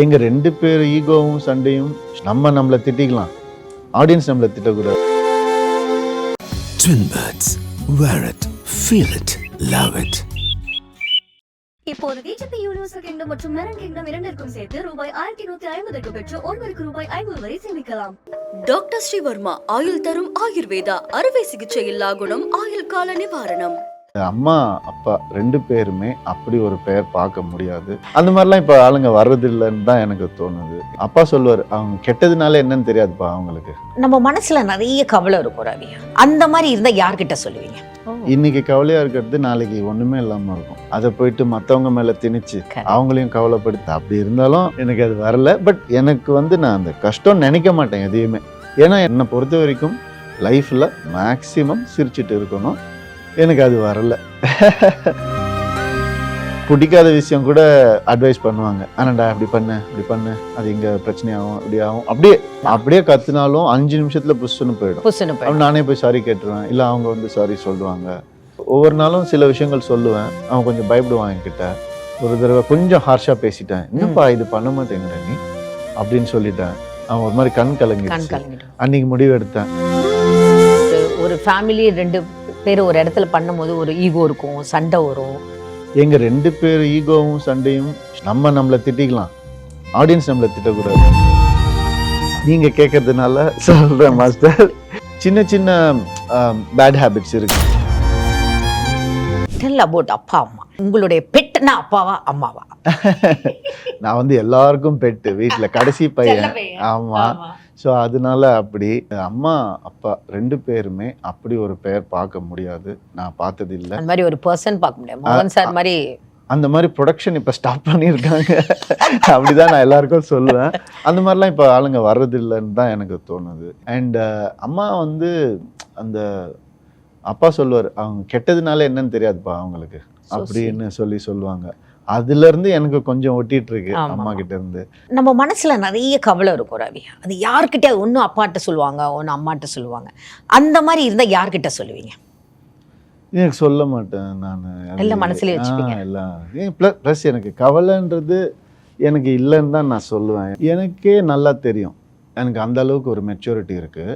எங்க 2 பேர் ஈகோவும் சண்டையும் நம்மள திட்டிக்கலாம், ஆடியன்ஸ் நம்மள திட்டக்கூடாது. Twin Birds, wear it, feel it, love it. இப்போது டிஜிபி யூனிவர்சல் கிங்டம் மற்றும் மெரன் கிங்டம் இரண்டிற்கும் சேர்த்து ரூபாய் 1150 பெற்று ஒருவருக்கு ரூபாய் 500 வரை சேமிக்கலாம். டாக்டர் ஸ்ரீவர்மா ஆயுள் தரும் ஆயுர்வேதா அறுவை சிகிச்சை இல்லா குணம் ஆயுள் கால நிவாரணம். அம்மா அப்பா 2 பேருமே அப்படி ஒரு பெயர் பார்க்க முடியாது. அந்த மாதிரிலாம் இப்போ ஆளுங்க வர்றதில்லைன்னு தான் எனக்கு தோணுது. அப்பா சொல்லுவார், அவங்க கெட்டதுனால என்னன்னு தெரியாதுப்பா அவங்களுக்கு. நம்ம மனசுல நிறைய கவலை இருக்கும் ரவி. அந்த மாதிரி இருந்தா யார்கிட்ட சொல்லுவீங்க? இன்னைக்கு கவலையா இருக்கிறது நாளைக்கு ஒண்ணுமே இல்லாம இருக்கும். அதை போயிட்டு மற்றவங்க மேல திணிச்சு அவங்களையும் கவலைப்படுத்த அப்படி இருந்தாலும் எனக்கு அது வரல. பட் எனக்கு நான் அந்த கஷ்டம் நினைக்க மாட்டேன் எதையுமே. ஏன்னா என்னை பொறுத்த வரைக்கும் லைஃப்ல மேக்சிமம் சிரிச்சுட்டு இருக்கணும். எனக்கு அது வரல. பிடிக்காத விஷயம் கூட அட்வைஸ் பண்ணுவாங்க, ஆனாண்டா இப்படி பண்ணு அது இங்க பிரச்சனையாகும், இப்படி ஆகும். அப்படியே கத்துனாலும் 5 நிமிஷத்துல புஷ்ஷுன்னு போயிடும். நானே போய் சாரி கேட்டுருவேன், இல்லை அவங்க சாரி சொல்லுவாங்க. ஒவ்வொரு நாளும் சில விஷயங்கள் சொல்லுவேன், அவன் கொஞ்சம் பயப்படுவான் என்கிட்ட. ஒரு தடவை கொஞ்சம் ஹார்ஷா பேசிட்டேன், என்னப்பா இது பண்ண மாட்டேங்கிற நீ அப்படின்னு சொல்லிட்டேன். அவன் ஒரு மாதிரி கண் கலங்கிடுச்சு. அன்னைக்கு முடிவு எடுத்தேன். ஒரு ஃபேமிலி 2 பேர் ஒரு இடத்துல பண்ணும்போது ஒரு ஈகோ இருக்கும், சண்டை வரும். எங்க 2 பேர் ஈகோவும் சண்டையும் நம்மள திட்டிக்கலாம், ஆடியன்ஸ் நம்மள திட்டக்கூடாது. நீங்க கேட்கறதுனால சொல்றேன் மாஸ்டர். சின்ன பேட் ஹேபிட்ஸ் இருக்கு. டெல் அபவுட் அப்பா அம்மா. உங்களுடைய பெட்னா அப்பாவா அம்மாவா? நான் எல்லாருக்கும் பெட்டு, வீட்டுல கடைசி பையன். ஆமா. ஸோ அதனால அப்படி அம்மா அப்பா 2 பேருமே அப்படி ஒரு பெயர் பார்க்க முடியாது. நான் பார்த்தது இல்லை. அந்த மாதிரி ஒரு பர்சன் பார்க்க முடியாது. மோகன் சார் மாதிரி அந்த மாதிரி ப்ரொடக்ஷன் இப்போ ஸ்டாப் பண்ணியிருக்காங்க. அப்படிதான் நான் எல்லாருக்கும் சொல்லுவேன். அந்த மாதிரிலாம் இப்போ ஆளுங்க வர்றதில்லைன்னு தான் எனக்கு தோணுது. அண்ட் அம்மா அந்த அப்பா சொல்லுவார், அவங்க கெட்டதுனால என்னன்னு தெரியாதுப்பா அவங்களுக்கு அப்படின்னு சொல்லுவாங்க. அதுல இருந்து எனக்கு கொஞ்சம் ஒட்டிட்டு இருக்கு அம்மா கிட்ட இருந்து. நம்ம மனசுல நிறைய கவலை இருக்கும் ரவி. அது யார்கிட்ட ஒன்னும் அப்பாட்ட சொல்லுவாங்க, ஒன்னு அம்மாட்ட சொல்லுவாங்க. அந்த மாதிரி இருந்தா யார்கிட்ட சொல்லுவீங்க? எனக்கு சொல்ல மாட்டேன் நான். எல்லாம் மனசுலயே வச்சுப்பீங்க? எல்லாம் ப்ளஸ் எனக்கு கவலைன்றது எனக்கு இல்லைன்னு தான் நான் சொல்லுவேன். எனக்கே நல்லா தெரியும், எனக்கு அந்த அளவுக்கு ஒரு மெச்சூரிட்டி இருக்கு.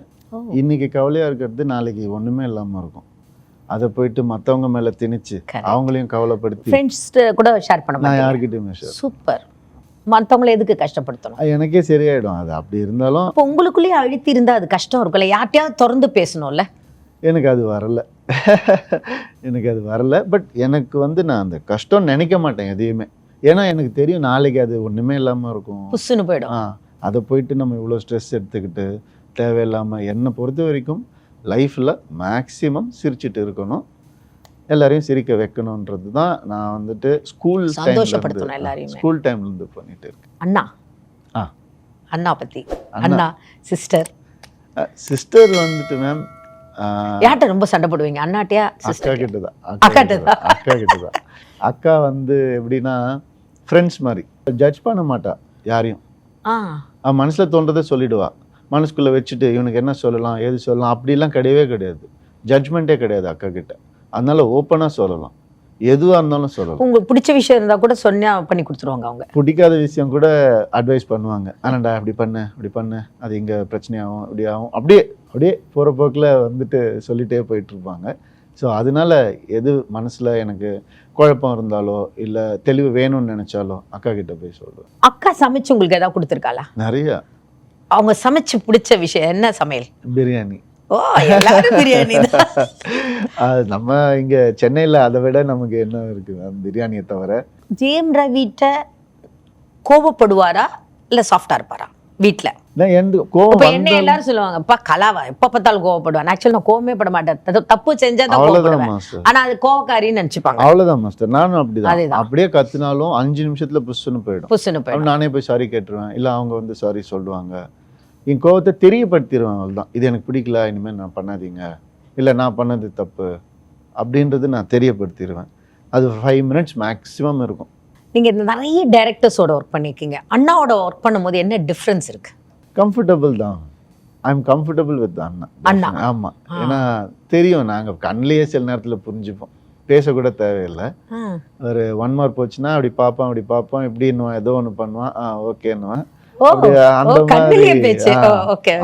இன்னைக்கு கவலையா இருக்கிறது நாளைக்கு ஒண்ணுமே இல்லாம இருக்கும். அதை போயிட்டு மற்றவங்க மேல திணிச்சு அவங்களையும் கவலைப்படுத்தி ஃப்ரெண்ட்ஸ் கூட ஷேர் பண்ண நான் யார்கிட்டயுமே சூப்பர். மற்றவங்களை எதுக்கு கஷ்டப்படுத்தணும்? எனக்கே சரியாயிடும். அது அப்படி இருந்தாலும் இப்போ உங்களுக்குள்ளேயே அழுத்தி இருந்தா அது கஷ்டம் இருக்குல்ல, யார்ட்டையாவது திறந்து பேசணும்ல. எனக்கு அது வரல. பட் எனக்கு நான் அந்த கஷ்டம் நினைக்க மாட்டேன் எதையுமே. ஏன்னா எனக்கு தெரியும் நாளைக்கு அது ஒண்ணுமே இல்லாம இருக்கும், புஷ்ஷுன்னு போயிடும். அதை போயிட்டு நம்ம இவ்வளோ ஸ்ட்ரெஸ் எடுத்துக்கிட்டு தேவையில்லாம, என்னை பொறுத்த வரைக்கும் லைஃப்ல மேக்சிமம் சிரிச்சுட்டு இருக்கணும், எல்லாரையும் சிரிக்க வைக்கணும்ன்றது தான் நான் ஸ்கூல் டைம்ல இருந்து பண்ணிட்டு இருக்கேன். அண்ணா பத்தி சிஸ்டர் மேம் யார்கிட்ட ரொம்ப சண்டை போடுவீங்க? அண்ணாட்டியா அக்கா கிட்டதான். அக்கா எப்படின்னா ஃப்ரெண்ட்ஸ் மாதிரி, ஜட்ஜ் பண்ண மாட்டா யாரையும். மனசுல தோன்றதை சொல்லிடுவா. மனசுக்குள்ளே வச்சுட்டு இவனுக்கு என்ன சொல்லலாம் ஏது சொல்லலாம் அப்படிலாம் கிடையாது. ஜட்ஜ்மெண்ட்டே கிடையாது அக்கா கிட்ட. அதனால ஓப்பனாக சொல்லலாம், எதுவாக இருந்தாலும் சொல்லலாம். உங்களுக்கு பிடிச்ச விஷயம் இருந்தால் கூட சொன்னா பண்ணி கொடுத்துருவாங்க. அவங்க பிடிக்காத விஷயம் கூட அட்வைஸ் பண்ணுவாங்க, ஆனாண்டா இப்படி பண்ணு அது இங்கே பிரச்சனையாகும், இப்படி ஆகும். அப்படியே போகிற போக்கில் சொல்லிகிட்டே போயிட்டு இருப்பாங்க. ஸோ அதனால எது மனசில் எனக்கு குழப்பம் இருந்தாலோ இல்லை தெளிவு வேணும்னு நினச்சாலோ அக்கா கிட்ட போய் சொல்லுவேன். அக்கா சமைச்சு உங்களுக்கு எதாவது கொடுத்துருக்காளா? நிறையா. அவங்க சமைச்சு பிடிச்ச விஷயம் என்ன சமையல்? பிரியாணி. பிரியாணி நம்ம இங்க சென்னையில அதை விட நமக்கு என்ன இருக்கு பிரியாணியை தவிர. ஜெயம் ரவிட்ட கோபப்படுவாரா இல்ல சாஃப்டா இருப்பாரா வீட்டுல? என்ன எல்லாரும் சொல்லுவாங்க, கலாவா எப்ப பார்த்தாலும் கோவப்படுவான். ஆக்சுவலி நான் கோவமே பட மாட்டேன், தப்பு செஞ்சா ஆனா அது கோவக்காரின்னு நினைச்சுப்பாங்க. அவ்வளவுதான் மாஸ்டர். நானும் அப்படிதான். அப்படியே கத்துனாலும் 5 நிமிஷத்துல புஷ்ஷுன்னு போயிடும். நானே போய் சாரி கேட்டுருவேன், இல்ல அவங்க சாரி சொல்லுவாங்க. என் கோவத்தை தெரியப்படுத்திடுவேன். அவ்வளவுதான், இது எனக்கு பிடிக்கல, இனிமேல் நான் பண்ணாதீங்க, இல்ல நான் பண்ணது தப்பு அப்படின்றது நான் தெரியப்படுத்திடுவேன். அது 5 மினிட்ஸ் மேக்ஸிமம் இருக்கும். நீங்க நிறைய டைரக்டர்ஸோட ஒர்க் பண்ணிருக்கீங்க, அண்ணாவோட ஒர்க் பண்ணும்போது என்ன டிஃபரன்ஸ் இருக்கு? கம்ஃபர்டபுள் தான். ஐ எம் கம்ஃபர்டபுள் வித் அண்ணா. ஆமா, ஏன்னா தெரியும், நாங்க கண்ணிலேயே சில நேரத்துல புரிஞ்சுப்போம் பேசக்கூட தேவையில்லை. ஒரு 1 மார்க் போச்சுன்னா அப்படி பார்ப்பான் இப்படி இன்னும் ஏதோ ஒன்று பண்ணுவான், ஓகேன்னுவான்.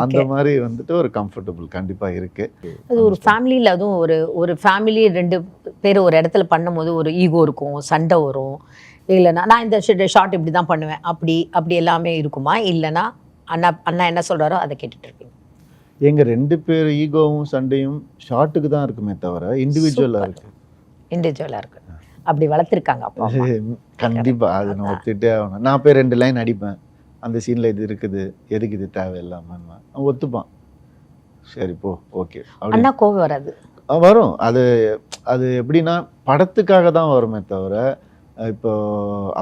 அந்த மாதிரி வந்துட்டு ஒரு கம்ஃபர்டபுள் கண்டிப்பா இருக்கு. அது ஒரு ஃபேமிலியில், அதுவும் ஒரு ஃபேமிலி 2 பேர் ஒரு இடத்துல பண்ணும்போது ஒரு ஈகோ இருக்கும், சண்டை வரும். இல்லைன்னா நான் இந்த ஷார்ட் இப்படி தான் பண்ணுவேன் அப்படி எல்லாமே இருக்குமா? இல்லைன்னா அண்ணா என்ன சொல்றாரோ அதை கேட்டுட்டு இருப்பீங்க? எங்க 2 பேர் ஈகோவும் சண்டையும் ஷார்ட்டுக்கு தான் இருக்குமே தவிர இண்டிவிஜுவலா இருக்கு. அப்படி வளர்த்துருக்காங்க அப்பா. கண்டிப்பா அது நான் ஒத்துட்டே ஆகணும். நான் போய் 2 லைன் அடிப்பேன், அந்த சீன்ல இது இருக்குது, எதுக்கு இது தேவையில்லாம ஒத்துப்பான். சரி போ, ஓகே. அண்ணா கோவம் வராது? வரும். அது எப்படின்னா படத்துக்காக தான் வருமே தவிர, இப்போ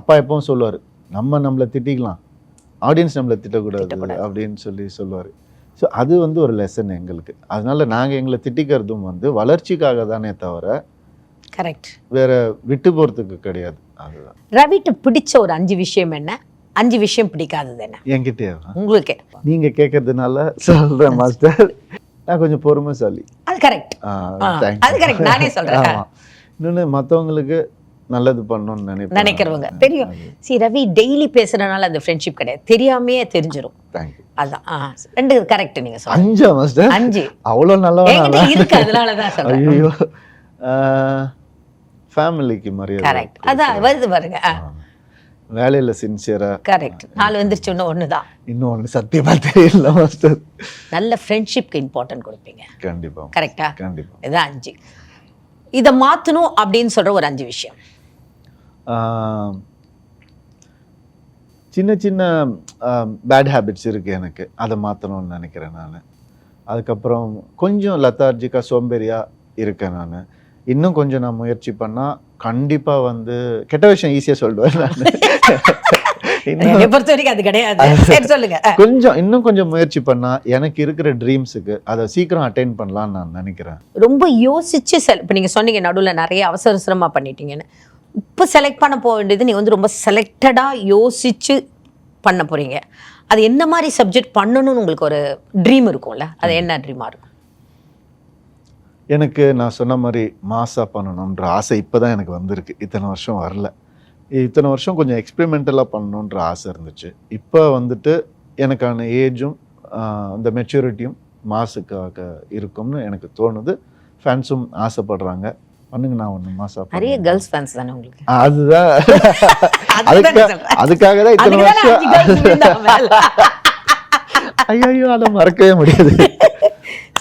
அப்பா எப்பவும் சொல்லுவார், நம்மளை திட்டிக்கலாம், ஆடியன்ஸ் நம்மளை திட்டக்கூடாது அப்படின்னு சொல்லுவார். ஸோ அது வந்து ஒரு லெசன் எங்களுக்கு. அதனால நாங்கள் எங்களை திட்டிக்கிறதும் வந்து வளர்ச்சிக்காக தானே தவிர கரெக்ட், வேற விட்டு போகிறதுக்கு கிடையாது. அதுதான். ரவிட்ட பிடிச்ச ஒரு 5 விஷயம் என்ன, 5 விஷயம் பிடிக்காதது என்ன? என்கிட்டயே உங்களுக்கு நீங்க கேட்கறதுனால சொல்றேன் மாஸ்டர். நான் கொஞ்சம் பொறுமைசாலி. அது கரெக்ட், அது கரெக்ட், நானே சொல்றேன். இன்னொன்று மற்றவங்களுக்கு நல்லது பண்ணணும்னு நினைக்கிறவங்க தெரியும். சி ரவி டெய்லி பேசுறதுனால அந்த ஃப்ரெண்ட்ஷிப் கிடையாது, தெரியாமையே தெரிஞ்சிடும். அதான் 2 கரெக்ட். நீங்க சொல்லுங்க. 5 மாஸ்டர்? 5 அவ்வளோ நல்லவனா இருக்கு, அதனால தான் சொல்றேன். ஐயோ, ஃபேமிலிக்கு மரியாதை. கரெக்ட், அதான் வருது பாருங்க. வேலையில சின்சியரா. கரெக்ட். 4 வந்துருச்சு, ஒண்ணுதான். இன்னொன்னு சத்தியமா தெரியல மாஸ்டர். நல்ல ஃப்ரெண்ட்ஷிப்க்கு இம்பார்ட்டன்ட் கொடுப்பீங்க. கண்டிப்பா. கரெக்டா? கண்டிப்பா. இதான் 5. இதை மாற்றணும் அப்படின்னு சொல்ற ஒரு 5 விஷயம். சின்ன சின்ன பேட் ஹேபிட்ஸ் இருக்கு எனக்கு, அதை மாற்றணும்னு நினைக்கிறேன் நான். அதுக்கப்புறம் கொஞ்சம் லெத்தார்ஜிக்காக சோம்பேறியா இருக்கேன் நான். இன்னும் கொஞ்சம் நான் முயற்சி பண்ணா கண்டிப்பா வந்து கெட்ட விஷயம் ஈஸியா சொல்லுவேன் நான். பொறுத்த வரைக்கும் அது கிடையாது. சொல்லுங்க. இன்னும் கொஞ்சம் முயற்சி பண்ணா எனக்கு இருக்கிற ட்ரீம்ஸுக்கு அதை சீக்கிரம் அட்டைன் பண்ணலாம்னு நான் நினைக்கிறேன். ரொம்ப யோசிச்சு இப்போ நீங்க சொன்னீங்க நடுவில் நிறைய அவசரமா பண்ணிட்டீங்கன்னு. இப்போ செலக்ட் பண்ண போக வேண்டியது நீங்க வந்து ரொம்ப செலக்டடா யோசிச்சு பண்ண போறீங்க. அது என்ன மாதிரி சப்ஜெக்ட் பண்ணணும்னு உங்களுக்கு ஒரு ட்ரீம் இருக்கும்ல, அது என்ன ட்ரீமா இருக்கும்? எனக்கு நான் சொன்ன மாதிரி மாசா பண்ணணுன்ற ஆசை இப்போதான் எனக்கு வந்திருக்கு. இத்தனை வருஷம் வரல. இத்தனை வருஷம் கொஞ்சம் எக்ஸ்பெரிமெண்டலாக பண்ணணுன்ற ஆசை இருந்துச்சு. இப்போ வந்துட்டு எனக்கான ஏஜும் அந்த மெச்சூரிட்டியும் மாசுக்காக இருக்கும்னு எனக்கு தோணுது. ஃபேன்ஸும் ஆசைப்படுறாங்க, பண்ணுங்க நான் ஒன்று மாசா. நிறைய கேர்ள்ஸ் ஃபேன்ஸ் தானே உங்களுக்கு? அதுதான், அதுக்காக தான் இத்தனை வருஷம். ஐயோ, அதை மறக்கவே முடியாது.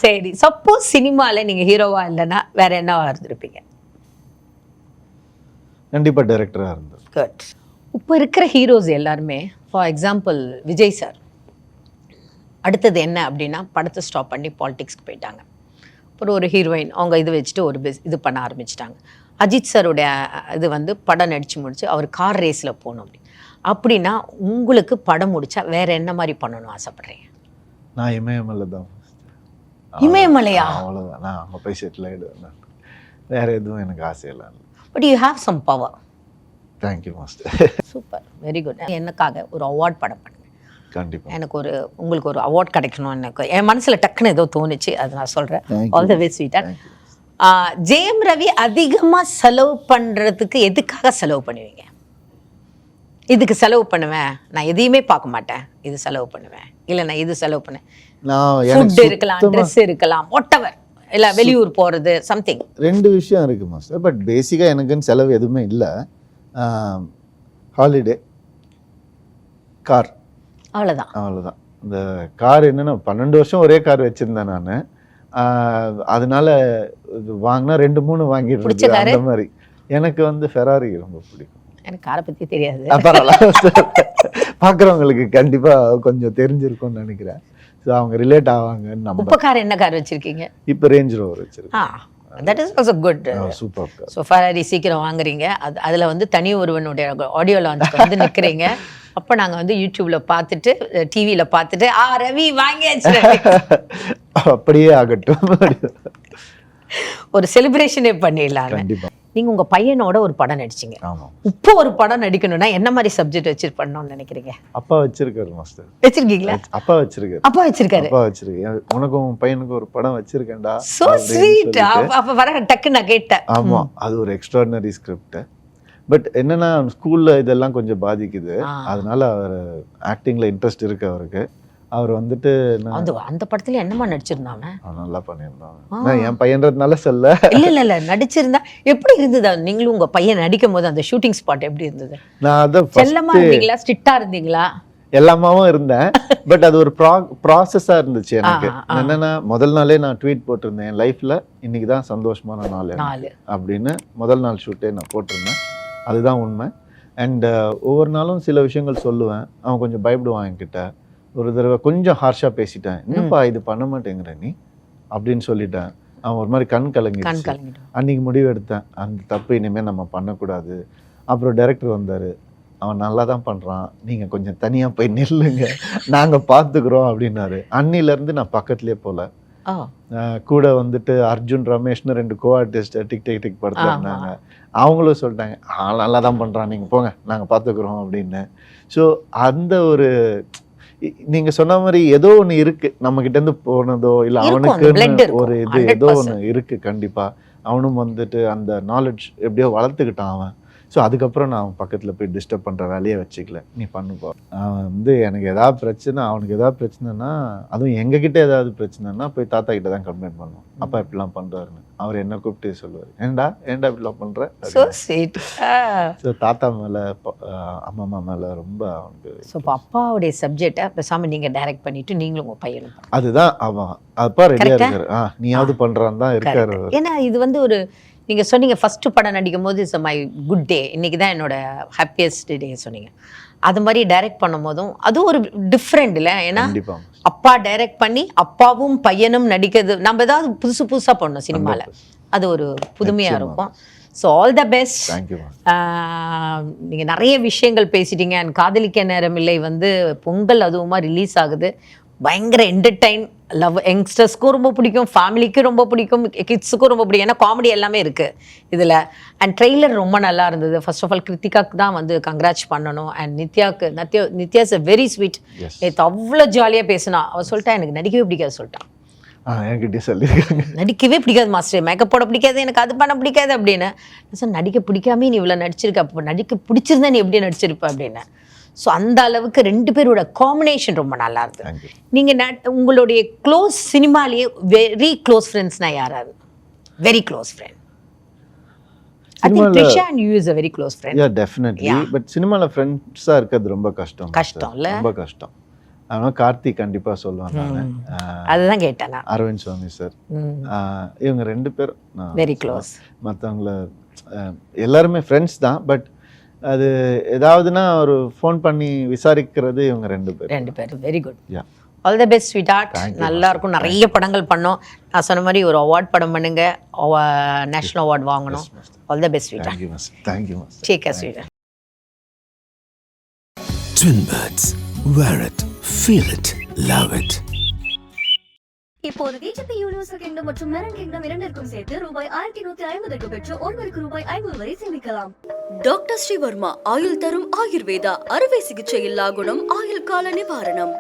சரி, சப்போஸ் சினிமாவில் நீங்கள் ஹீரோவா இல்லைன்னா வேற என்னவா இருந்திருப்பீங்க? கண்டிப்பாக டைரக்டராக இருந்தது. குட். இப்போ இருக்கிற ஹீரோஸ் எல்லாருமே, ஃபார் எக்ஸாம்பிள் விஜய் சார், அடுத்தது என்ன அப்படின்னா படத்தை ஸ்டாப் பண்ணி பாலிடிக்ஸ்க்கு போயிட்டாங்க. அப்புறம் ஒரு ஹீரோயின் அவங்க இது வச்சுட்டு ஒரு இது பண்ண ஆரம்பிச்சிட்டாங்க. அஜித் சாருடைய இது வந்து படம் நடித்து முடிச்சு அவர் கார் ரேஸில் போகணும் அப்படின்னா உங்களுக்கு படம் முடிச்சா வேற என்ன மாதிரி பண்ணணும் ஆசைப்படுறீங்க? நான் இமயமலை தான். இமயமலையா? அவ்வளோதான், நான் அங்கே போய் செட்டில் ஆகிடுவேன். வேற எதுவும் எனக்கு ஆசையெல்லாம் இல்லை. But you have some power. Thank you master. Super, very good. எனக்காக ஒரு அவார்ட் படம் பண்ணுங்க. கண்டிப்பாக. எனக்கு உங்களுக்கு ஒரு அவார்ட் கிடைக்கணும். எனக்கு என் மனசில் டக்குன்னு ஏதோ தோணுச்சு, அது நான் சொல்கிறேன். ஆல் த வே ஸ்வீட்டா. ஜெயம் ரவி அதிகமாக செலவு பண்ணுறதுக்கு எதுக்காக செலவு பண்ணுவீங்க? இதுக்கு செலவு பண்ணுவேன், நான் எதையுமே பார்க்க மாட்டேன், இது செலவு பண்ணுவேன், இல்லை நான் இது செலவு பண்ணேன். ஃபுட் இருக்கலாம், ட்ரெஸ் இருக்கலாம், வாட்டெவர், இல்லை வெளியூர் போகிறது, சம்திங். 2 விஷயம் இருக்குது மாஸ்டர். பட் பேசிக்காக எனக்குன்னு செலவு எதுவுமே இல்லை. ஹாலிடே, கார், அவ்வளோதான். இந்த கார் என்னென்னா 12 வருஷம் ஒரே கார் வச்சுருந்தேன் நான். அதனால வாங்கினா 2-3 வாங்கிடுறேன். அந்த மாதிரி எனக்கு வந்து ஃபெராரி ரொம்ப பிடிக்கும். எனக்கு காரை பற்றி தெரியாது. பார்க்குறவங்களுக்கு கண்டிப்பாக கொஞ்சம் தெரிஞ்சிருக்கும்னு நினைக்கிறேன். ஸோ அவங்க ரிலேட் ஆவாங்கன்னு நம்ம. இப்போ கார் என்ன கார் வச்சுருக்கீங்க? இப்போ ரேஞ்ச் ரோவர் வச்சுருக்கேன். That is also good. Super. So Ferrari சீக்கிரம் வாங்குறீங்க. அதில் வந்து தனி ஒருவனுடைய ஆடியோ லான்ச்சுக்கு வந்து நிற்கிறீங்க. அப்போ நாங்கள் வந்து யூடியூப்ல பார்த்துட்டு, டிவியில் பார்த்துட்டு ரவி வாங்கியாச்சு, அப்படியே ஆகட்டும், ஒரு செலிப்ரேஷனே பண்ணிடலாம். கண்டிப்பாக. நீங்க உங்க பையனோட ஒரு படம் நடிச்சீங்க. ஆமா. இப்போ ஒரு படம் நடிக்கணும்னா என்ன மாதிரி சப்ஜெக்ட் வச்சு பண்ணணும்னு நினைக்கிறீங்க? அப்பா வச்சிருக்காரு மாஸ்டர். வச்சிருக்கீங்களா? அப்பா வச்சிருக்காரு. அப்பா வச்சிருக்காரு. அப்பா வச்சிருக்கேன். உனக்கும் பையனுக்கும் ஒரு படம் வச்சிருக்கேன்டா. So sweet. அப்ப வர டக்கு நான் கேட்டேன். ஆமா, அது ஒரு எக்ஸ்ட்ராடினரி ஸ்கிரிப்ட். பட் என்னன்னா ஸ்கூல்ல இதெல்லாம் கொஞ்சம் பாதிக்குது. அதனால அவர் ஆக்டிங்ல இன்ட்ரெஸ்ட் இருக்கு அவருக்கு. அவர் வந்துட்டு அந்த படத்துல என்னமா நடிச்சிருந்தாங்க? நல்லா பண்ணியிருந்தாங்க. என் பையன்றதுனால சொல்ல. இல்ல நடிச்சிருந்தா எப்படி இருந்தது? நீங்களும் உங்க பையன் நடிக்கும் போது அந்த ஷூட்டிங் ஸ்பாட் எப்படி இருந்தது? நான் அத செல்லமா இருந்தீங்களா, ஸ்ட்ரிக்ட்டா இருந்தீங்களா? எல்லாமாவும் இருந்தேன். பட் அது ஒரு ப்ராசஸா இருந்துச்சு எனக்கு. என்னன்னா முதல் நாளே நான் ட்வீட் போட்டிருந்தேன், என் லைஃப்ல இன்னைக்கு தான் சந்தோஷமான நாள் அப்படின்னு. முதல் நாள் ஷூட்டே நான் போட்டிருந்தேன். அதுதான் உண்மை. அண்ட் ஒவ்வொரு நாளும் சில விஷயங்கள் சொல்லுவேன். அவன் கொஞ்சம் பயப்படுவான் என்கிட்ட. ஒரு தடவை கொஞ்சம் ஹார்ஷா பேசிட்டேன். என்னப்பா இது பண்ண மாட்டேங்கிற நீ அப்படின்னு சொல்லிட்டேன். அவன் ஒரு மாதிரி கண் கலங்கி. அன்னைக்கு முடிவு எடுத்தேன், அந்த தப்பு இனிமேல் நம்ம பண்ணக்கூடாது. அப்புறம் டைரக்டர் வந்தார். அவன் நல்லா தான் பண்ணுறான், நீங்கள் கொஞ்சம் தனியாக போய் நில்லுங்க, நாங்கள் பார்த்துக்குறோம் அப்படின்னாரு. அன்னிலேருந்து நான் பக்கத்துலேயே போகல. கூட வந்துட்டு அர்ஜுன் ரமேஷ்னு 2 கோ-ஆர்டிஸ்ட் டிக் டிக் டிக் படத்தில் இருந்தாங்க. அவங்களும் சொல்லிட்டாங்க, நல்லா தான் பண்ணுறான், நீங்கள் போங்க, நாங்கள் பார்த்துக்குறோம் அப்படின்னு. ஸோ அந்த ஒரு நீங்க சொன்ன மாதிரி ஏதோ ஒண்ணு இருக்கு நம்ம கிட்ட இருந்து போனதோ, இல்ல அவனுக்கு ஒரு இது ஏதோ ஒண்ணு இருக்கு. கண்டிப்பா அவனும் வந்துட்டு அந்த நாலேஜ் எப்படியோ வளர்த்துக்கிட்டான் அவன். ஸோ அதுக்கப்புறம் நான் அவன் பக்கத்தில் போய் டிஸ்டர்ப் பண்ணுற வேலையை வச்சுக்கல. நீ பண்ணுப்பா. அவன் வந்து எனக்கு ஏதாவது பிரச்சனை, அவனுக்கு ஏதாவது பிரச்சனைனா, அதுவும் எங்ககிட்ட ஏதாவது பிரச்சனைனா போய் தாத்தா கிட்ட தான் கம்ப்ளைண்ட் பண்ணுவோம். அப்பா இப்படிலாம் பண்ணுறாருன்னு அவர் என்ன கூப்பிட்டு சொல்லுவார், ஏண்டா இப்படிலாம் பண்ணுற. ஸோ தாத்தா மேலே அம்மா மேலே ரொம்ப அவனுக்கு. ஸோ இப்போ அப்பாவுடைய சப்ஜெக்டை பேசாமல் நீங்கள் டைரக்ட் பண்ணிட்டு நீங்களும் உங்கள் பையனும் அதுதான் அவன் அப்பா ரெடியாக இருக்காரு. நீயாவது பண்ணுறான்னு தான் இருக்காரு. ஏன்னா இது வந்து ஒரு நீங்கள் சொன்னீங்க ஃபஸ்ட்டு படம் நடிக்கும் போது இட்ஸ் மை குட் டே, இன்றைக்கி தான் என்னோட ஹாப்பியஸ்ட் டே சொன்னீங்க. அது மாதிரி டைரக்ட் பண்ணும் போதும் அதுவும் ஒரு டிஃப்ரெண்ட் இல்லை? ஏன்னா அப்பா டைரக்ட் பண்ணி அப்பாவும் பையனும் நடிக்கிறது, நம்ம ஏதாவது புதுசாக பண்ணணும் சினிமாவில், அது ஒரு புதுமையாக இருக்கும். So all the best. நீங்கள் நிறைய விஷயங்கள் பேசிட்டீங்க. அண்ட் காதலிக்க நேரமில்லை வந்து பொங்கல் அதுவுமா ரிலீஸ் ஆகுது. பயங்கர என்டர்டைன், லவ், யங்ஸ்டர்ஸ்க்கும் ரொம்ப பிடிக்கும், ஃபேமிலிக்கும் ரொம்ப பிடிக்கும், கிட்ஸுக்கும் ரொம்ப பிடிக்கும். ஏன்னா காமெடி எல்லாமே இருக்குது இதில். அண்ட் ட்ரெய்லர் ரொம்ப நல்லா இருந்தது. ஃபர்ஸ்ட் ஆஃப் ஆல் கிருத்திகாக்கு தான் வந்து கங்க்ராட்ச் பண்ணணும். And Nithya is very sweet. நேற்று அவ்வளோ ஜாலியாக பேசினா. அவள் சொல்லிட்டா எனக்கு நடிக்கவே பிடிக்காது சொல்லிட்டான். நடிக்கவே பிடிக்காது மாஸ்டர், மேக்கப் போட பிடிக்காது, எனக்கு அது பண்ண பிடிக்காது அப்படின்னு. சார் நடிக்க பிடிக்காமே நீ இவ்வளோ நடிச்சிருக்க, அப்போ நடிக்க பிடிச்சிருந்தா நீ எப்படி நடிச்சிருப்ப அப்படின்னு. ஸோ அந்த அளவுக்கு 2 பேரோட காம்பினேஷன் ரொம்ப நல்லா இருந்தது. நீங்கள் உங்களுடைய க்ளோஸ் சினிமாலேயே வெரி க்ளோஸ் ஃப்ரெண்ட்ஸ்னா யாராவது? Very close friend. I think Trisha and you is a very close friend. Yeah, definitely. Yeah. But சினிமால ஃப்ரெண்ட்ஸா இருக்கிறது ரொம்ப கஷ்டம். இல்ல? ரொம்ப கஷ்டம். ஆனால் கார்த்திக் கண்டிப்பா சொல்லுவாங்க. அதுதான் கேட்டேன். அரவிந்த் சுவாமி சார், இவங்க 2 பேர் வெரி க்ளோஸ். மற்றவங்கள எல்லாருமே ஃப்ரெண்ட்ஸ் தான். பட் அது ஏதாவதுன்னா ஒரு ஃபோன் பண்ணி விசாரிக்கிறது இவங்க 2 பேர். Very good. All the best sweet art. நல்லா இருக்கும். நிறைய படங்கள் பண்ணோம். நான் சொன்ன மாதிரி ஒரு அவார்ட் படம் பண்ணுங்க, நேஷனல் அவார்ட் வாங்கணும். All the best sweet art. Thank you. Take care sweet art. Twin Birds, wear it, feel it, love it. இப்போது டிஜிபி யூனிவர்சல் கிங்டம் மற்றும் மெரன் கிங்டம் இரண்டிற்கும் சேர்த்து ரூபாய் 1150 பெற்று ஒருவருக்கு ரூபாய் 500 வரை சேமிக்கலாம். டாக்டர் ஸ்ரீவர்மா ஆயுள் தரும் ஆயுர்வேதா அறுவை சிகிச்சை இல்லா குணம், ஆயுள் கால நிவாரணம்.